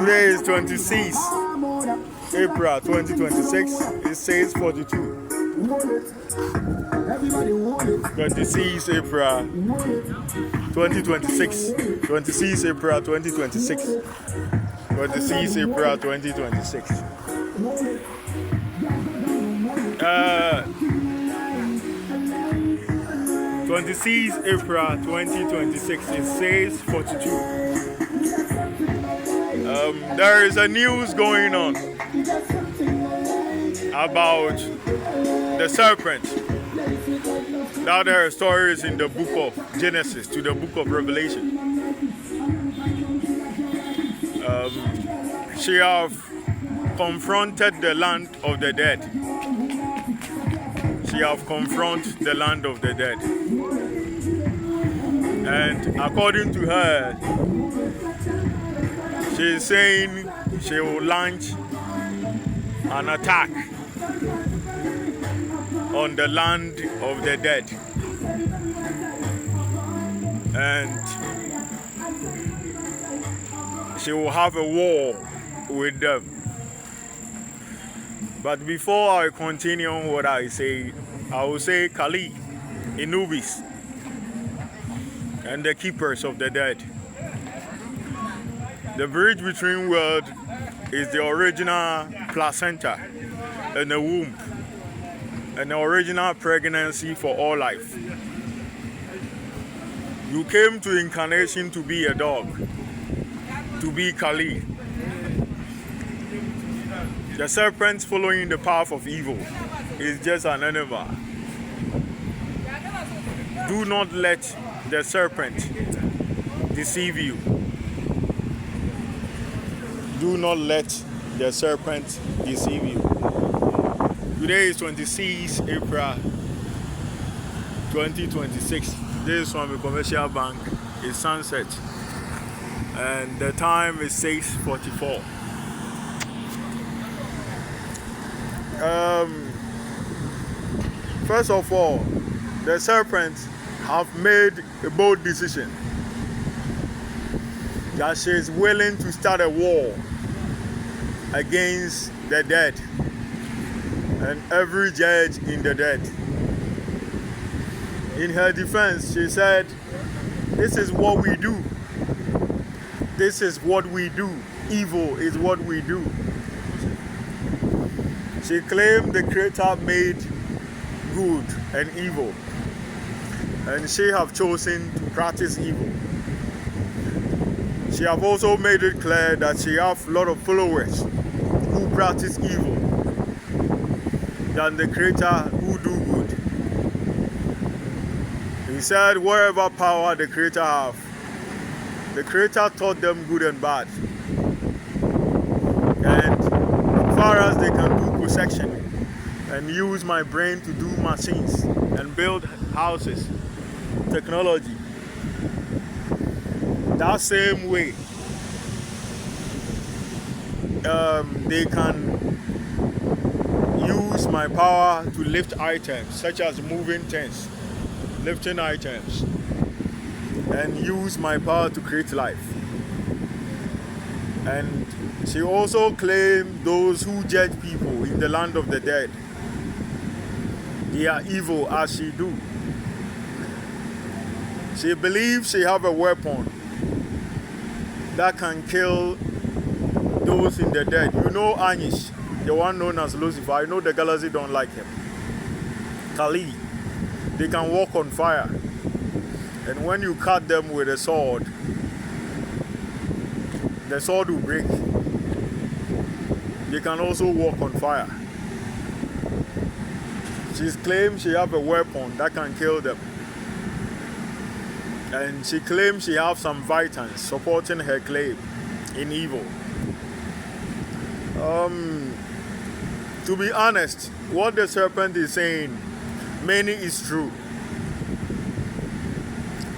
Today is 26 April 2026. It says 42. 26 April 2026. 26 April 2026. 26 April 2026. 26 April 2026. It says 42. There is a news going on about the serpent. Now there are stories in the book of Genesis to the book of Revelation. She have confronted the land of the dead. She have confronted the land of the dead. And according to her, she is saying she will launch an attack on the land of the dead. And she will have a war with them. But before I continue on what I say, I will say Kali, Anubis, and the keepers of the dead. The bridge between worlds is the original placenta and the womb, and the original pregnancy for all life. You came to incarnation to be a dog, to be Kali. The serpent following the path of evil is just an animal. Do not let the serpent deceive you. Do not let the serpent deceive you. Today is 26 April 2026. This is from a commercial bank. It's sunset. And the time is 6:44. First of all, the serpent have made a bold decision that she is willing to start a war against the dead and every judge in the dead. In her defense, she said, "This is what we do. This is what we do. Evil is what we do." She claimed the Creator made good and evil, and she have chosen to practice evil. She have also made it clear that she have a lot of followers who practice evil than the Creator who do good. He said wherever power the Creator have, the Creator taught them good and bad. And as far as they can do perception and use my brain to do machines and build houses, technology, that same way they can use my power to lift items such as moving things, lifting items, and use my power to create life. And she also claimed those who judge people in the land of the dead, they are evil as she do. She believes she have a weapon that can kill those in the dead. You know Anish, the one known as Lucifer. I know the galaxy don't like him. Kali, they can walk on fire. And when you cut them with a sword, the sword will break. They can also walk on fire. She claims she have a weapon that can kill them. And she claims she have some vitamins supporting her claim in evil. To be honest, what the serpent is saying, many is true.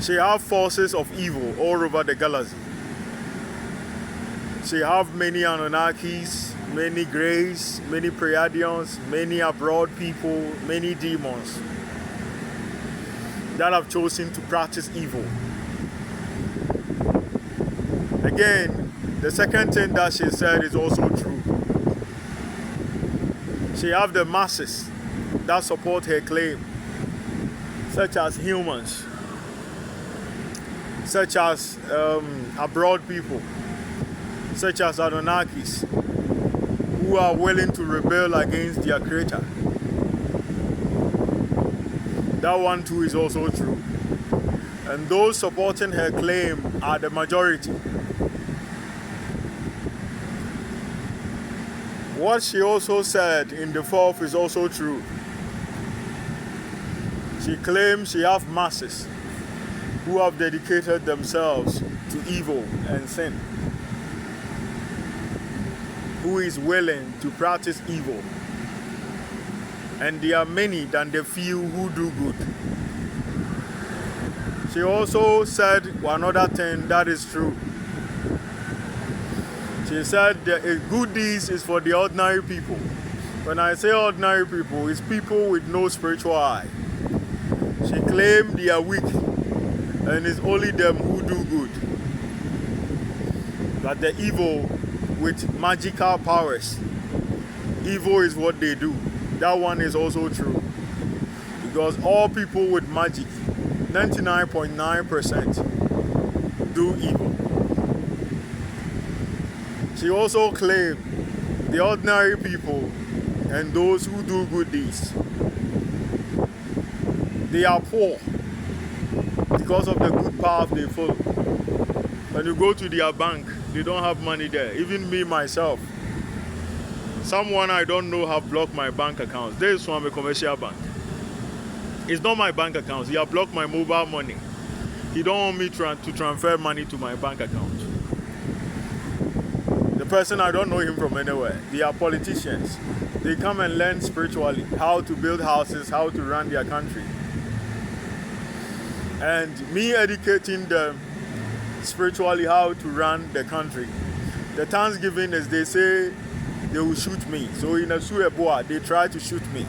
She have forces of evil all over the galaxy. She have many Anunnakis, many Greys, many Pleiadians, many abroad people, many demons that have chosen to practice evil. Again, The second thing that she said is also true. She have the masses that support her claim, such as humans, such as abroad people, such as Anunnakis, who are willing to rebel against their creator. That one too is also true. And those supporting her claim are the majority. What she also said in the fourth is also true. She claims she have masses who have dedicated themselves to evil and sin, who is willing to practice evil. And there are many than the few who do good. She also said another thing that is true. She said the good deeds is for the ordinary people. When I say ordinary people, it's people with no spiritual eye. She claimed they are weak, and it's only them who do good. But the evil with magical powers, evil is what they do. That one is also true. Because all people with magic, 99.9% do evil. She also claimed the ordinary people and those who do good deeds, they are poor because of the good path they follow. When you go to their bank, they don't have money there. Even me, myself, someone I don't know have blocked my bank account. This is from a commercial bank. It's not my bank account. He have blocked my mobile money. He don't want me to transfer money to my bank account. The person, I don't know him from anywhere. They are politicians. They come and learn spiritually how to build houses, how to run their country. And me educating them spiritually how to run the country. The Thanksgiving is they say they will shoot me. So in a Sueboa, they try to shoot me.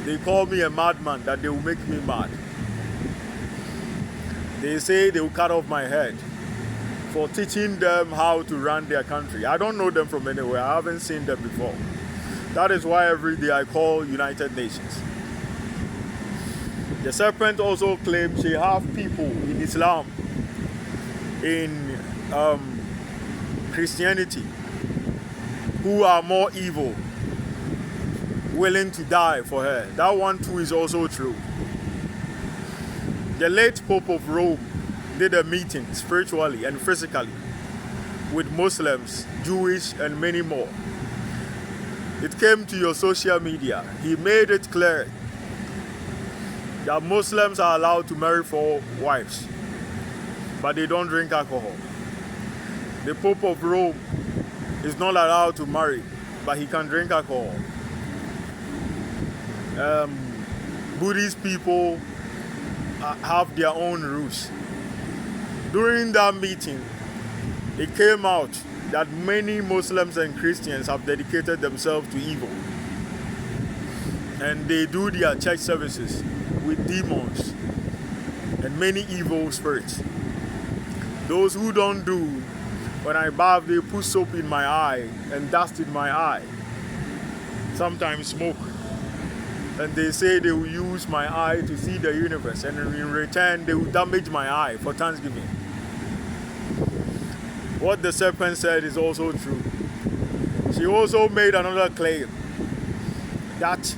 They call me a madman, that they will make me mad. They say they will cut off my head for teaching them how to run their country. I don't know them from anywhere. I haven't seen them before. That is why every day I call United Nations. The serpent also claims she have people in Islam, in Christianity, who are more evil, willing to die for her. That one too is also true. The late Pope of Rome did a meeting spiritually and physically with Muslims, Jewish, and many more. It came to your social media. He made it clear that Muslims are allowed to marry 4 wives, but they don't drink alcohol. The Pope of Rome is not allowed to marry, but he can drink alcohol. Buddhist people have their own rules. During that meeting, it came out that many Muslims and Christians have dedicated themselves to evil. And they do their church services with demons and many evil spirits. Those who don't do, when I bath, they put soap in my eye and dust in my eye. Sometimes smoke. And they say they will use my eye to see the universe, and in return they will damage my eye for Thanksgiving. What the serpent said is also true. She also made another claim that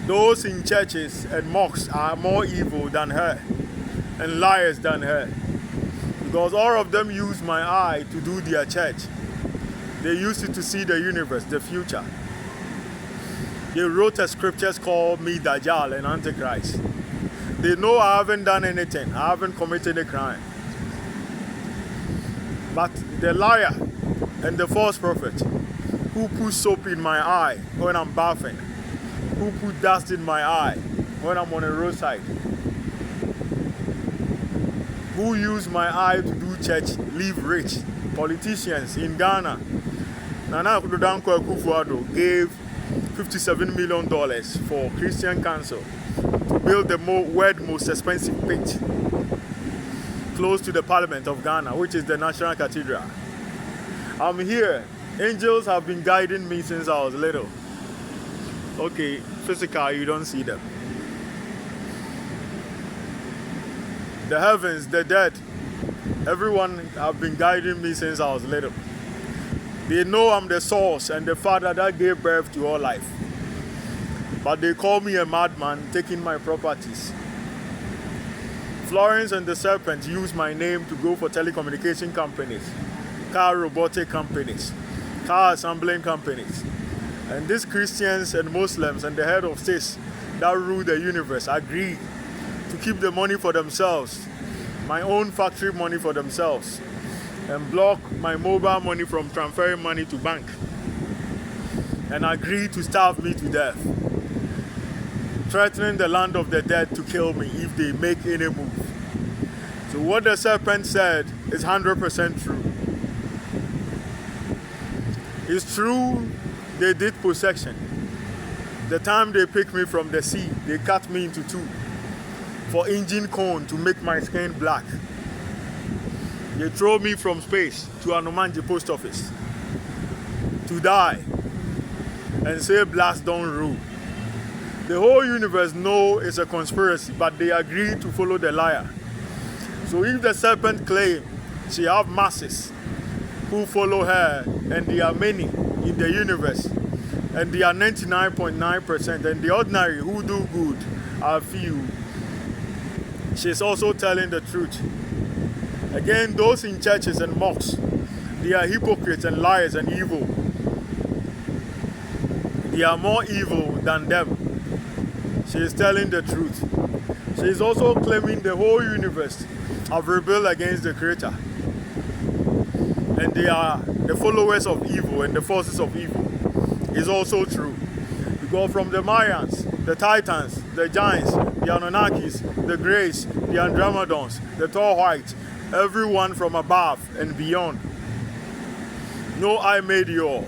those in churches and mosques are more evil than her and liars than her, because all of them use my eye to do their church. They use it to see the universe, the future. They wrote a scriptures called me Dajjal and Antichrist. They know I haven't done anything. I haven't committed a crime. But the liar and the false prophet who put soap in my eye when I'm bathing, who put dust in my eye when I'm on a roadside, who use my eye to do church, live rich, politicians in Ghana. Nana Akufo-Addo gave $57 million for Christian Council to build the world's most expensive pitch. close to the Parliament of Ghana, which is the National Cathedral. I'm here. Angels have been guiding me since I was little. Okay, physical, you don't see them. The heavens, the dead, everyone have been guiding me since I was little. They know I'm the source and the father that gave birth to all life. But they call me a madman taking my properties. Florence and the Serpent use my name to go for telecommunication companies, car robotic companies, car assembling companies. And these Christians and Muslims and the head of states that rule the universe agree to keep the money for themselves, my own factory money for themselves, and block my mobile money from transferring money to bank, and agree to starve me to death, threatening the land of the dead to kill me if they make any move. So what the serpent said is 100% true. It's true they did possession. The time they picked me from the sea, they cut me into two for engine cone to make my skin black. They throw me from space to Anomanji post office to die and say blacks don't rule. The whole universe know it's a conspiracy, but they agree to follow the liar. So if the serpent claims she have masses who follow her, and they are many in the universe, and they are 99.9%, and the ordinary who do good are few, she's also telling the truth. Again, those in churches and mosques, they are hypocrites and liars and evil. They are more evil than them. She is telling the truth. She is also claiming the whole universe have rebelled against the Creator. And they are the followers of evil and the forces of evil. Is also true. Because from the Mayans, the Titans, the Giants, the Anunnakis, the Greys, the Andromedons, the Tall Whites, everyone from above and beyond. No, I made you all.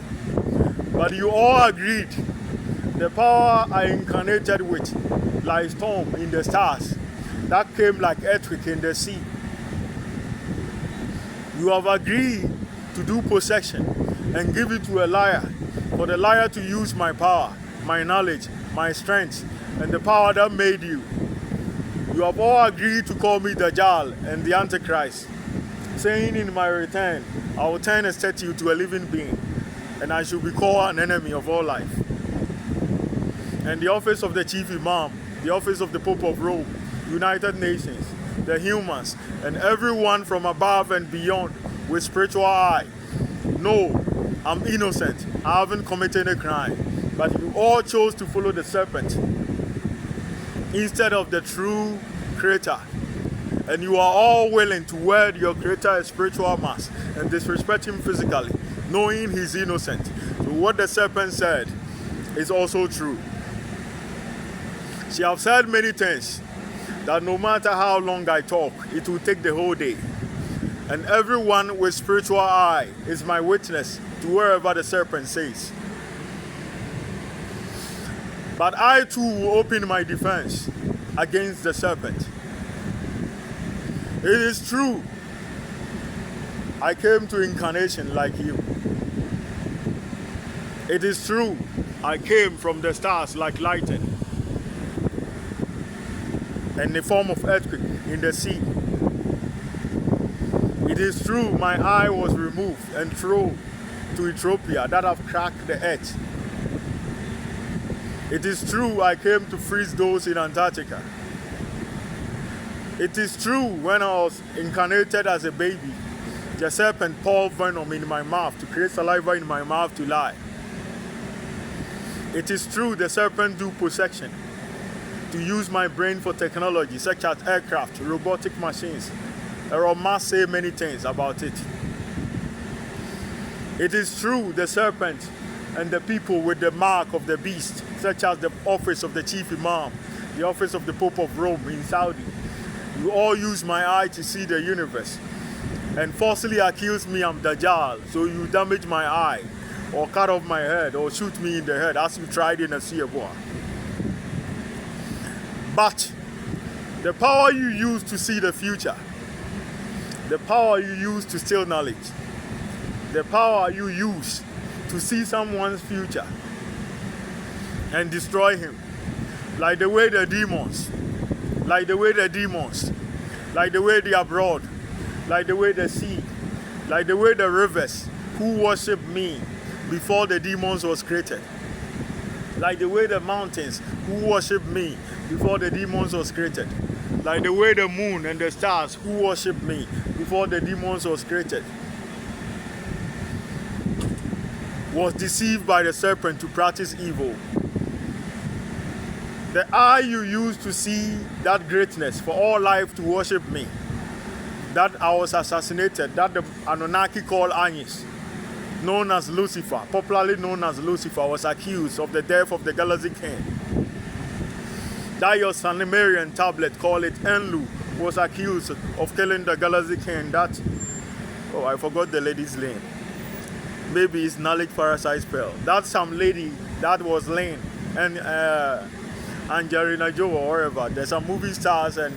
But you all agreed. The power I incarnated with, like storm in the stars, that came like earthquake in the sea. You have agreed to do possession and give it to a liar, for the liar to use my power, my knowledge, my strength, and the power that made you. You have all agreed to call me Dajjal and the Antichrist, saying in my return, I will turn a statue to a living being, and I shall be called an enemy of all life. And the office of the Chief Imam, the office of the Pope of Rome, United Nations, the humans, and everyone from above and beyond with spiritual eye. No, I'm innocent. I haven't committed a crime. But you all chose to follow the serpent instead of the true Creator. And you are all willing to wear your Creator a spiritual mask and disrespect him physically, knowing he's innocent. So what the serpent said is also true. She has said many things that no matter how long I talk, it will take the whole day. And everyone with spiritual eye is my witness to wherever the serpent says. But I too will open my defense against the serpent. It is true, I came to incarnation like you. It is true, I came from the stars like lightning, in the form of earthquake in the sea. It is true, my eye was removed and thrown to Ethiopia that have cracked the earth. It is true, I came to freeze those in Antarctica. It is true, when I was incarnated as a baby, the serpent poured venom in my mouth to create saliva in my mouth to lie. It is true, the serpent do possession to use my brain for technology such as aircraft, robotic machines. Errol must say many things about it. It is true, the serpent and the people with the mark of the beast, such as the office of the Chief Imam, the office of the Pope of Rome in Saudi. You all use my eye to see the universe and falsely accuse me I'm Dajjal, so you damage my eye or cut off my head or shoot me in the head as you tried in a Sieboa. But the power you use to see the future The power you use to steal knowledge. The power you use to see someone's future and destroy him. Like the way the demons, like the way the demons, like the way the abroad, like the way the sea, like the way the rivers who worship me before the demons was created. Like the way the mountains who worship me before the demons was created. Like the way the moon and the stars who worship me before the demons was created. Was deceived by the serpent to practice evil. The eye you use to see that greatness for all life to worship me, that I was assassinated, that the Anunnaki called Anis, known as Lucifer, popularly known as Lucifer, was accused of the death of the galaxy king. That your Sumerian tablet, call it Enlu, was accused of killing the galaxy king. That, oh, I forgot the lady's name. Maybe it's knowledge parasite spell. That's some lady that was lame, and Angelina Jolie or wherever. There's some movie stars and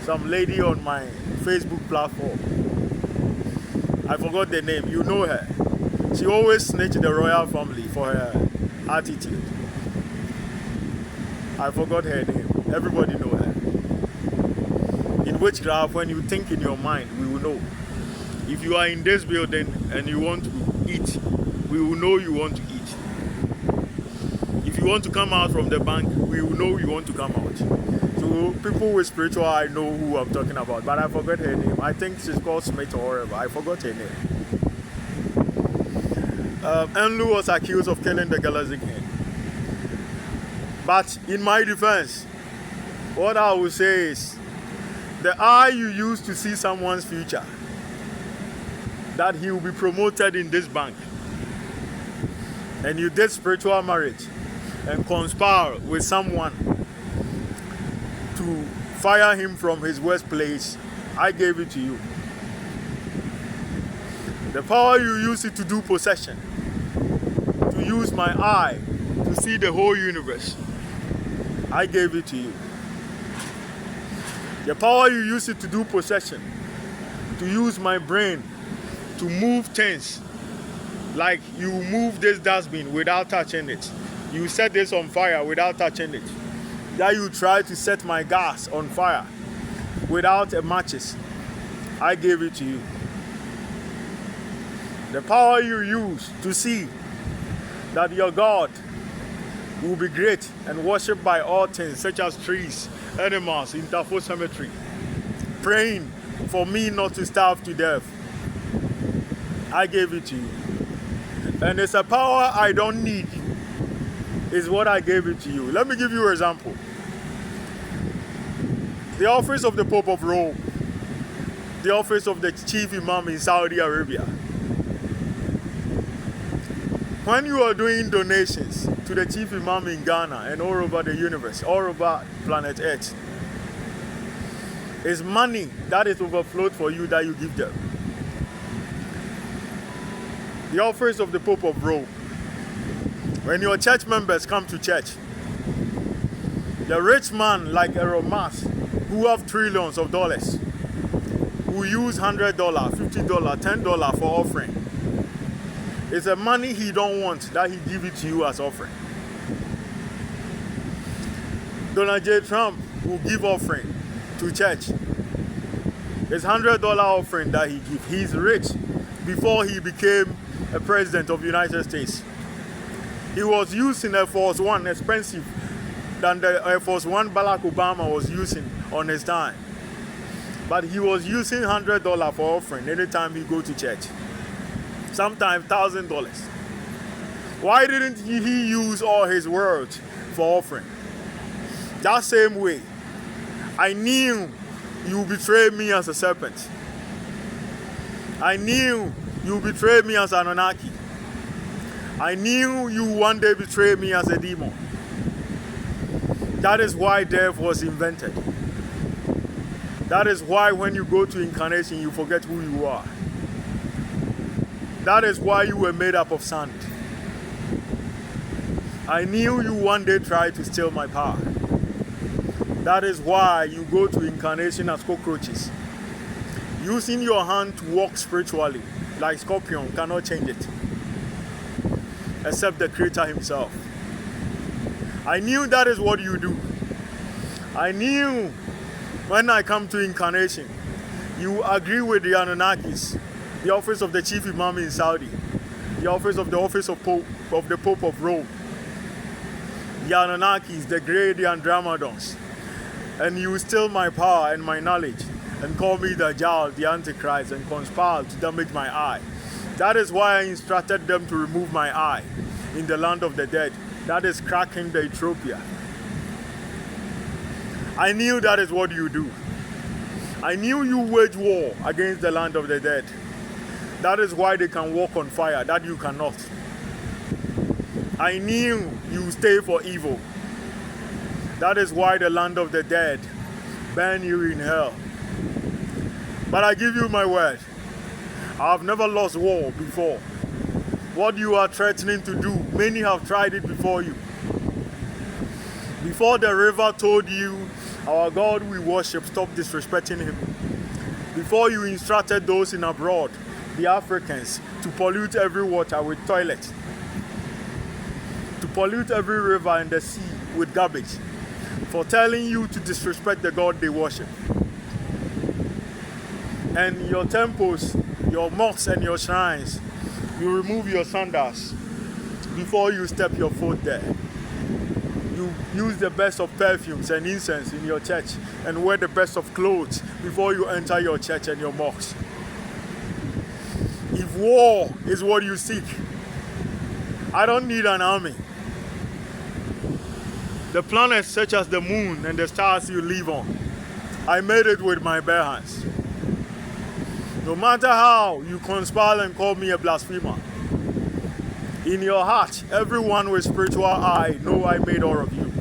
some lady on my Facebook platform. I forgot the name. You know her. She always snitched the royal family for her attitude. I forgot her name. Everybody know her. In witchcraft, when you think in your mind, we will know. If you are in this building and you want to eat, we will know you want to eat. If you want to come out from the bank, we will know you want to come out. So people with spiritual, I know who I'm talking about, but I forgot her name. I think she's called Smith or whatever. I forgot her name. Enlu was accused of killing the galaxy king. But in my defense, what I will say is, the eye you use to see someone's future, that he will be promoted in this bank, and you did spiritual marriage and conspire with someone to fire him from his workplace, I gave it to you. The power you use it to do possession, to use my eye to see the whole universe, I gave it to you. The power you use it to do possession, to use my brain to move things, like you move this dustbin without touching it. You set this on fire without touching it. That you try to set my gas on fire without matches. I gave it to you. The power you use to see that your God will be great and worshipped by all things, such as trees, animals, in Tafo Cemetery, praying for me not to starve to death. I gave it to you. And it's a power I don't need, is what I gave it to you. Let me give you an example. The office of the Pope of Rome, the office of the chief imam in Saudi Arabia. When you are doing donations to the chief imam in Ghana and all over the universe, all over planet Earth, it's money that is overflowed for you that you give them. The office of the Pope of Rome. When your church members come to church, the rich man like Elon Musk, who have trillions of dollars, who use $100, $50, $10 for offering, it's the money he don't want that he give it to you as offering. Donald J. Trump will give offering to church. It's $100 offering that he gives. He's rich before he became a president of the United States. He was using Air Force One, expensive than the Air Force One Barack Obama was using on his time. But he was using $100 for offering anytime he go to church. Sometimes $1,000. Why didn't he use all his words for offering? That same way, I knew you betrayed me as a serpent. I knew you betrayed me as an Anunnaki. I knew you one day betrayed me as a demon. That is why death was invented. That is why when you go to incarnation, you forget who you are. That is why you were made up of sand. I knew you one day tried to steal my power. That is why you go to incarnation as cockroaches. Using your hand to walk spiritually, like scorpion, cannot change it. Except the Creator himself. I knew that is what you do. I knew when I come to incarnation, you agree with the Anunnakis, the office of the chief imam in Saudi, the office of the Pope of Rome, the Anunnakis, the great Andromedons, and you steal my power and my knowledge and call me the Dajjal, the Antichrist, and conspire to damage my eye. That is why I instructed them to remove my eye in the land of the dead. That is cracking the Ethiopia. I knew that is what you do. I knew you wage war against the land of the dead. That is why they can walk on fire, that you cannot. I knew you stay for evil. That is why the land of the dead burn you in hell. But I give you my word. I have never lost war before. What you are threatening to do, many have tried it before you. Before the river told you, our God we worship, stop disrespecting him. Before you instructed those in abroad, the Africans, to pollute every water with toilets, to pollute every river and the sea with garbage, for telling you to disrespect the God they worship. And your temples, your mosques and your shrines, you remove your sandals before you step your foot there. You use the best of perfumes and incense in your church and wear the best of clothes before you enter your church and your mosques. If war is what you seek, I don't need an army. The planets such as the moon and the stars you live on, I made it with my bare hands. No matter how you conspire and call me a blasphemer, in your heart, everyone with spiritual eye know I made all of you.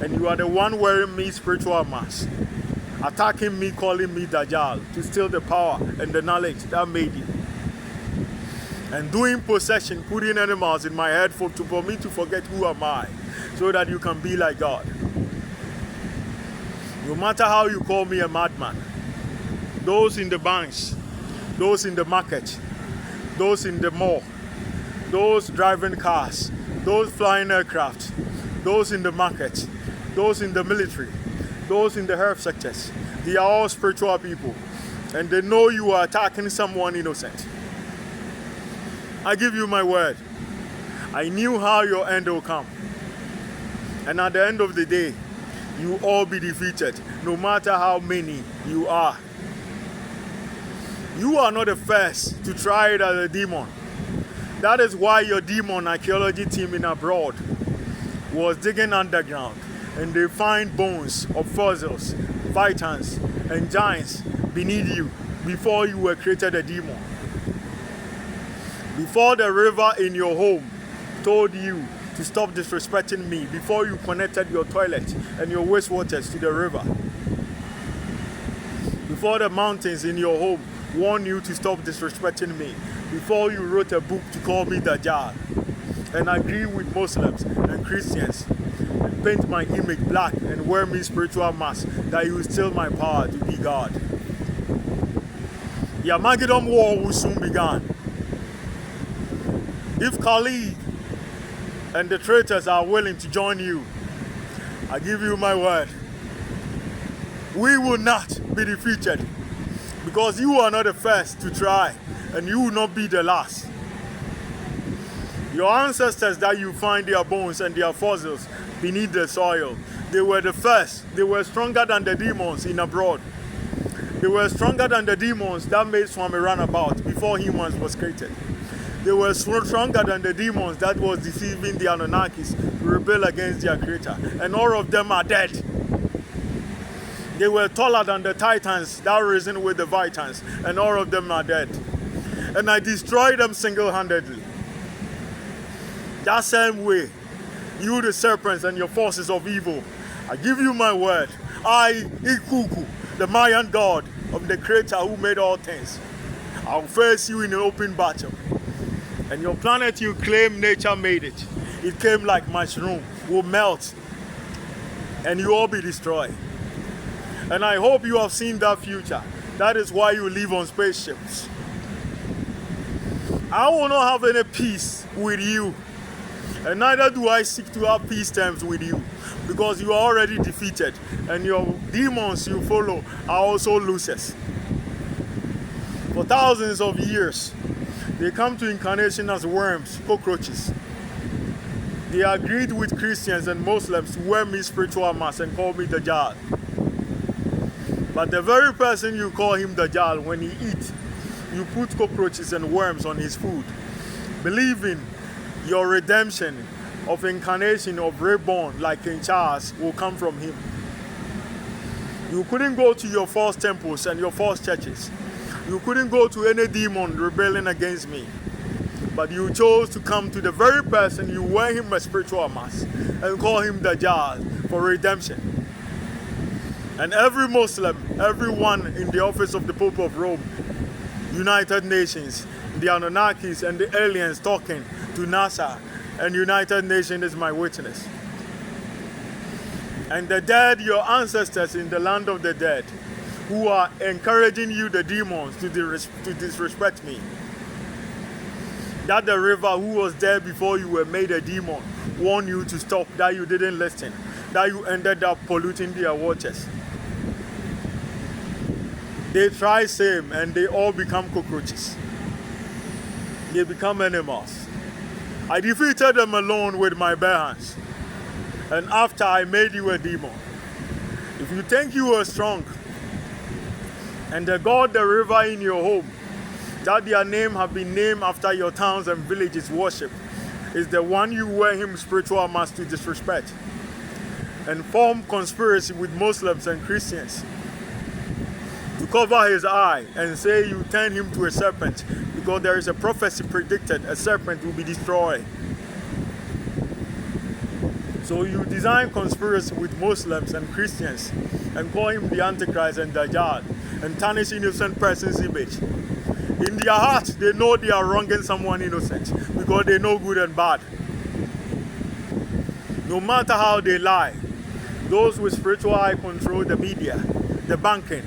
And you are the one wearing me spiritual mask, attacking me, calling me Dajjal, to steal the power and the knowledge that made you. And doing possession, putting animals in my head for me to forget who am I, so that you can be like God. No matter how you call me a madman, those in the banks, those in the market, those in the mall, those driving cars, those flying aircraft, those in the market, those in the military, those in the health sectors, they are all spiritual people, and they know you are attacking someone innocent. I give you my word. I knew how your end will come. And at the end of the day, you all be defeated, no matter how many you are. You are not the first to try it as a demon. That is why your demon archaeology team in abroad was digging underground, and they find bones of fossils, titans, and giants beneath you before you were created a demon. Before the river in your home told you to stop disrespecting me, before you connected your toilet and your wastewaters to the river, before the mountains in your home warned you to stop disrespecting me, before you wrote a book to call me Dajjal, and agree with Muslims and Christians, and paint my image black and wear me spiritual mask, that you will steal my power to be God. The Armageddon war will soon begin. If Khalid and the traitors are willing to join you, I give you my word, we will not be defeated, because you are not the first to try, and you will not be the last. Your ancestors that you find their bones and their fossils beneath the soil, they were the first. They were stronger than the demons in abroad. They were stronger than the demons that made Swami run about before humans was created. They were stronger than the demons that was deceiving the Anunnakis to rebel against their creator. And all of them are dead. They were taller than the titans that risen with the Vitans, and all of them are dead. And I destroyed them single-handedly. That same way, you the serpents and your forces of evil, I give you my word, I, Ikuku, the Mayan god of the creator who made all things, I'll face you in an open battle. And your planet you claim nature made it, it came like mushroom, will melt, and you all be destroyed. And I hope you have seen that future. That is why you live on spaceships. I will not have any peace with you, and neither do I seek to have peace terms with you, because you are already defeated, and your demons you follow are also losers. For thousands of years, they come to incarnation as worms, cockroaches. They agreed with Christians and Muslims to wear me spiritual mask and call me Dajjal. But the very person you call him Dajjal, when he eats, you put cockroaches and worms on his food, believing your redemption of incarnation of reborn like King Charles will come from him. You couldn't go to your false temples and your false churches. You couldn't go to any demon rebelling against me. But you chose to come to the very person you wear him a spiritual mask and call him Dajjal for redemption. And every Muslim, everyone in the office of the Pope of Rome, United Nations, the Anunnakis and the aliens talking to NASA, and United Nations is my witness. And the dead, your ancestors in the land of the dead, who are encouraging you, the demons, to disrespect me. That the river who was there before you were made a demon warned you to stop, that you didn't listen, that you ended up polluting their waters. They try same and they all become cockroaches. They become animals. I defeated them alone with my bare hands. And after I made you a demon. If you think you were strong, and the God, the river in your home, that their name have been named after your towns and villages worship, is the one you wear him spiritual mask to disrespect, and form conspiracy with Muslims and Christians to cover his eye and say you turn him to a serpent because there is a prophecy predicted a serpent will be destroyed. So you design conspiracy with Muslims and Christians and call him the Antichrist and Dajjal and tarnish innocent person's image. In their heart, they know they are wronging someone innocent because they know good and bad. No matter how they lie, those with spiritual eye control the media, the banking,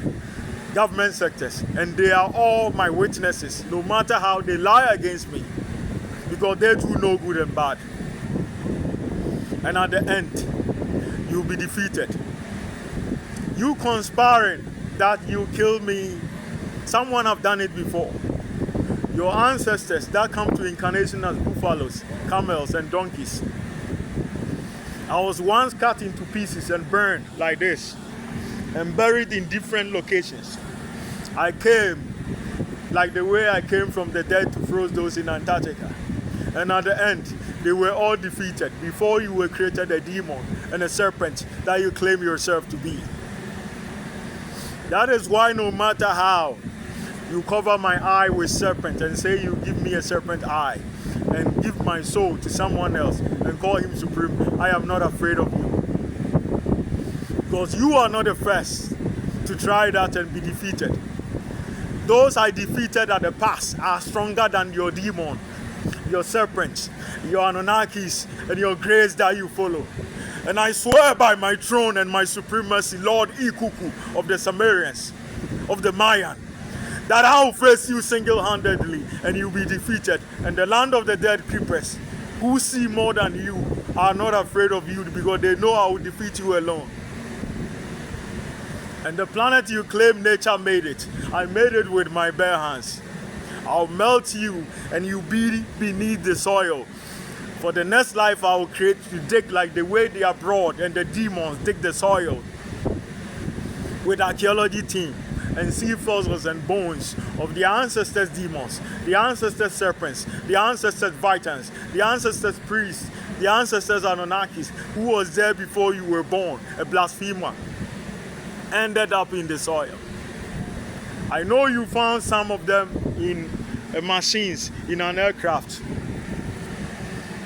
government sectors, and they are all my witnesses, no matter how they lie against me, because they too know good and bad. And at the end, you'll be defeated. You conspiring that you kill me, someone have done it before. Your ancestors that come to incarnation as buffaloes, camels, and donkeys. I was once cut into pieces and burned like this, and buried in different locations. I came like the way I came from the dead to froze those in Antarctica. And at the end, they were all defeated before you were created a demon and a serpent that you claim yourself to be. That is why no matter how you cover my eye with serpent and say you give me a serpent eye and give my soul to someone else and call him supreme, I am not afraid of you. Because you are not the first to try that and be defeated. Those I defeated at the past are stronger than your demon, your serpent, your Anunnakis, and your grace that you follow. And I swear by my throne and my supremacy, Lord Ikuku of the Sumerians, of the Mayan, that I will face you single-handedly and you'll be defeated. And the land of the dead creepers, who see more than you, are not afraid of you because they know I will defeat you alone. And the planet you claim nature made it, I made it with my bare hands. I'll melt you and you'll be beneath the soil. For the next life I will create to dig like the way they are broad and the demons dig the soil. With archaeology team and see fossils and bones of the ancestors demons, the ancestors serpents, the ancestors vitans, the ancestors priests, the ancestors Anunnakis, who was there before you were born, a blasphemer, ended up in the soil. I know you found some of them in machines in an aircraft.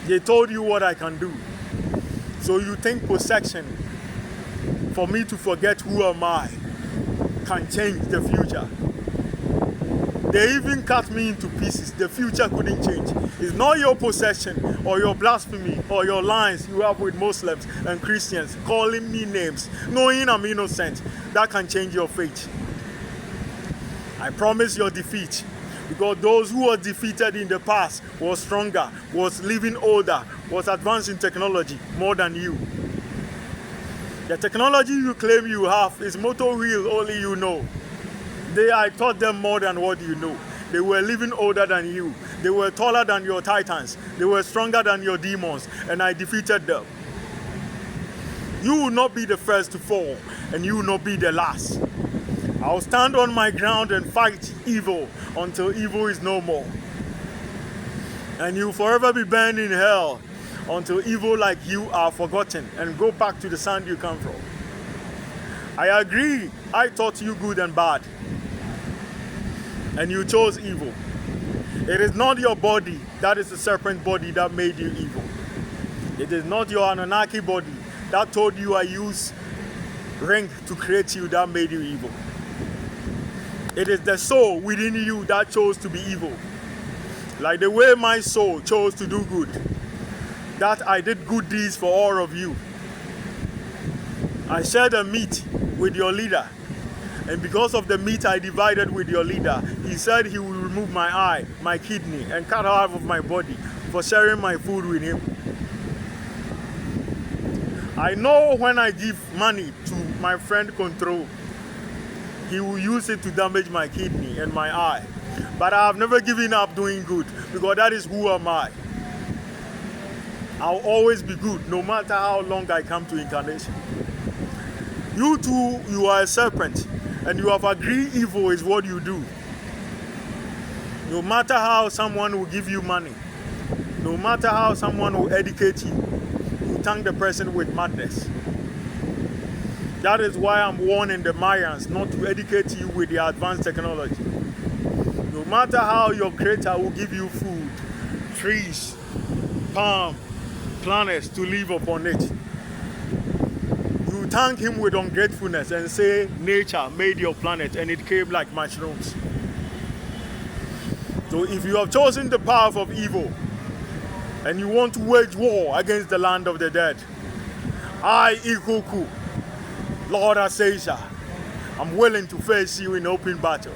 They told you what I can do. So you think possession for me to forget who am I can change the future. They even cut me into pieces. The future couldn't change. It's not your possession or your blasphemy or your lines you have with Muslims and Christians calling me names, knowing I'm innocent, that can change your fate. I promise your defeat. Because those who were defeated in the past was stronger, was living older, was advanced in technology more than you. The technology you claim you have is motor wheel only you know. I taught them more than what you know. They were living older than you. They were taller than your titans. They were stronger than your demons, and I defeated them. You will not be the first to fall, and you will not be the last. I'll stand on my ground and fight evil until evil is no more. And you'll forever be burned in hell until evil like you are forgotten and go back to the sand you come from. I agree, I taught you good and bad, and you chose evil. It is not your body that is the serpent body that made you evil. It is not your Anunnaki body that told you I use ring to create you that made you evil. It is the soul within you that chose to be evil. Like the way my soul chose to do good, that I did good deeds for all of you. I shared the meat with your leader, and because of the meat I divided with your leader, he said he will remove my eye, my kidney, and cut half of my body for sharing my food with him. I know when I give money to my friend Control, he will use it to damage my kidney and my eye. But I have never given up doing good, because that is who am I. I'll always be good, no matter how long I come to incarnation. You too, you are a serpent, and you have agreed evil is what you do. No matter how someone will give you money, no matter how someone will educate you, you thank the person with madness. That is why I'm warning the Mayans not to educate you with the advanced technology. No matter how your creator will give you food, trees, palm, planets to live upon it, you thank him with ungratefulness and say nature made your planet and it came like mushrooms. So if you have chosen the path of evil and you want to wage war against the land of the dead, I, Ikuku, Lord Aseisha, I'm willing to face you in open battle.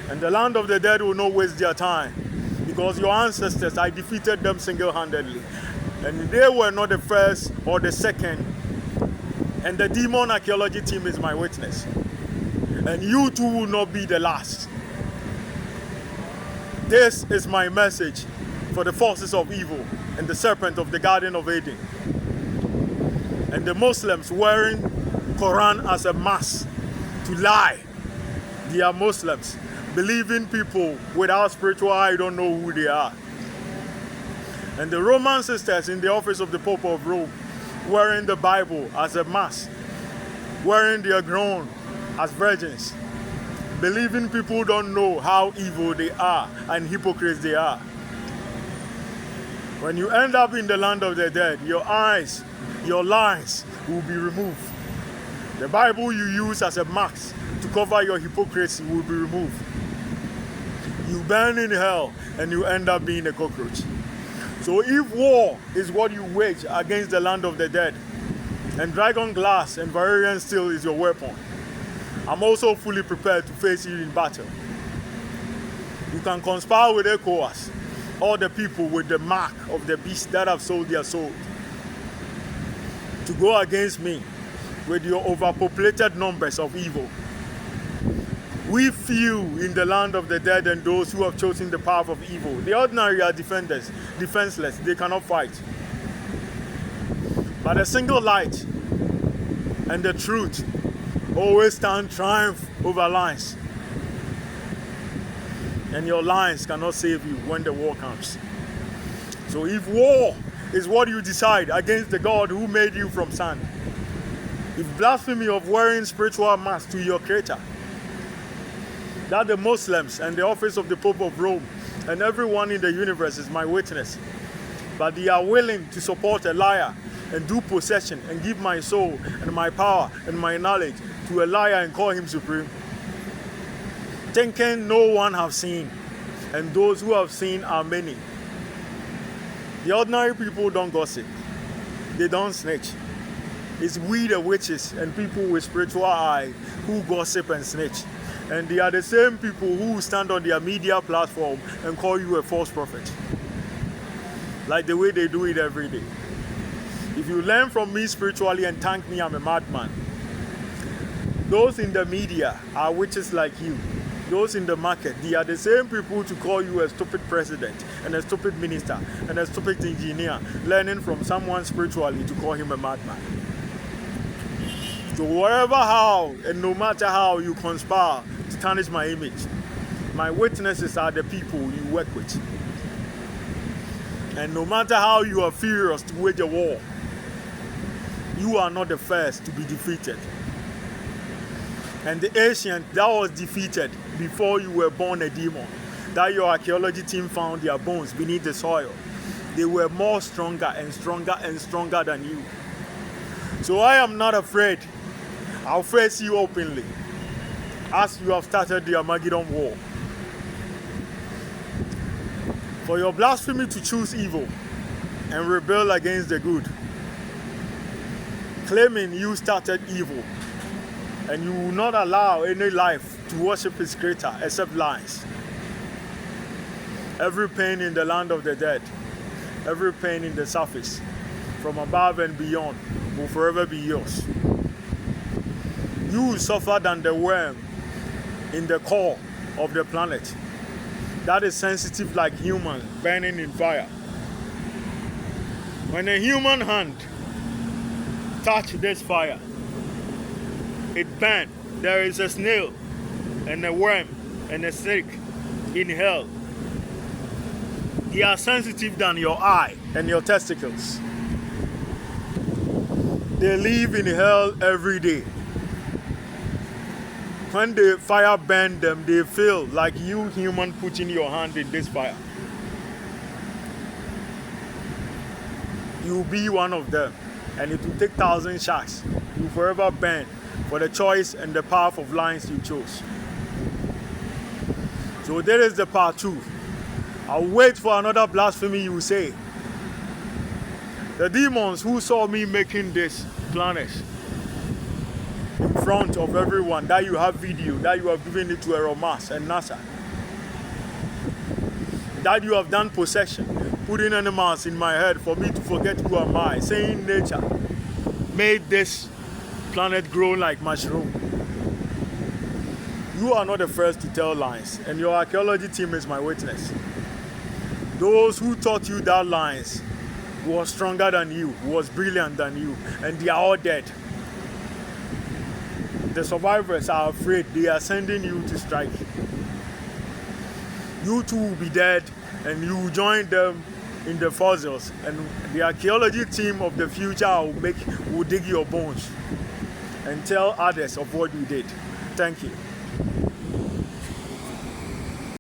And the land of the dead will not waste their time, because your ancestors, I defeated them single-handedly. And they were not the first or the second. And the demon archaeology team is my witness. And you too will not be the last. This is my message for the forces of evil and the serpent of the Garden of Eden. And the Muslims wearing Quran as a mask to lie. They are Muslims. Believing people without spiritual eye don't know who they are. And the Roman sisters in the office of the Pope of Rome wearing the Bible as a mask, wearing their crown as virgins. Believing people don't know how evil they are and hypocrites they are. When you end up in the land of the dead, your eyes, your lies will be removed. The Bible you use as a mask to cover your hypocrisy will be removed. You burn in hell and you end up being a cockroach. So if war is what you wage against the land of the dead, and dragon glass and Valyrian steel is your weapon, I'm also fully prepared to face you in battle. You can conspire with ECOWAS, all the people with the mark of the beast that have sold their soul, to go against me with your overpopulated numbers of evil. We few in the land of the dead and those who have chosen the path of evil. The ordinary are defenseless, they cannot fight. But a single light and the truth always stand triumph over lies. And your lies cannot save you when the war comes. So if war is what you decide against the God who made you from sand, if blasphemy of wearing spiritual masks to your creator, that the Muslims and the office of the Pope of Rome and everyone in the universe is my witness, but they are willing to support a liar and do possession and give my soul and my power and my knowledge to a liar and call him supreme, thinking no one have seen, and those who have seen are many. The ordinary people don't gossip, they don't snitch. It's we the witches and people with spiritual eye who gossip and snitch. And they are the same people who stand on their media platform and call you a false prophet. Like the way they do it every day. If you learn from me spiritually and thank me, I'm a madman. Those in the media are witches like you. Those in the market, they are the same people to call you a stupid president and a stupid minister and a stupid engineer, learning from someone spiritually to call him a madman. So wherever how and no matter how you conspire to tarnish my image, my witnesses are the people you work with. And no matter how you are furious to wage a war, you are not the first to be defeated. And the ancient that was defeated before you were born a demon, that your archaeology team found their bones beneath the soil, they were more stronger and stronger and stronger than you. So I am not afraid. I'll face you openly as you have started the Armageddon war. For your blasphemy to choose evil and rebel against the good, claiming you started evil, and you will not allow any life to worship its creator except lies. Every pain in the land of the dead, every pain in the surface, from above and beyond, will forever be yours. You will suffer than the worm in the core of the planet that is sensitive like human, burning in fire. When a human hand touches this fire, it burns. There is a snail and a worm and a snake in hell. They are sensitive than your eye and your testicles. They live in hell every day. When the fire burns them, they feel like you human putting your hand in this fire. You'll be one of them, and it will take 1,000 sharks. You'll forever burn for the choice and the path of lines you chose. So there is the part 2. I'll wait for another blasphemy you say. The demons who saw me making this planet in front of everyone, that you have video, that you have given it to Aeromas and NASA, that you have done possession, putting animals in my head for me to forget who am I, saying nature made this planet grow like mushroom. You are not the first to tell lies, and your archaeology team is my witness. Those who taught you that lies was stronger than you, was brilliant than you, and they are all dead. The survivors are afraid. They are sending you to strike. You too will be dead, and you will join them in the fossils, and the archaeology team of the future will dig your bones and tell others of what you did. Thank you.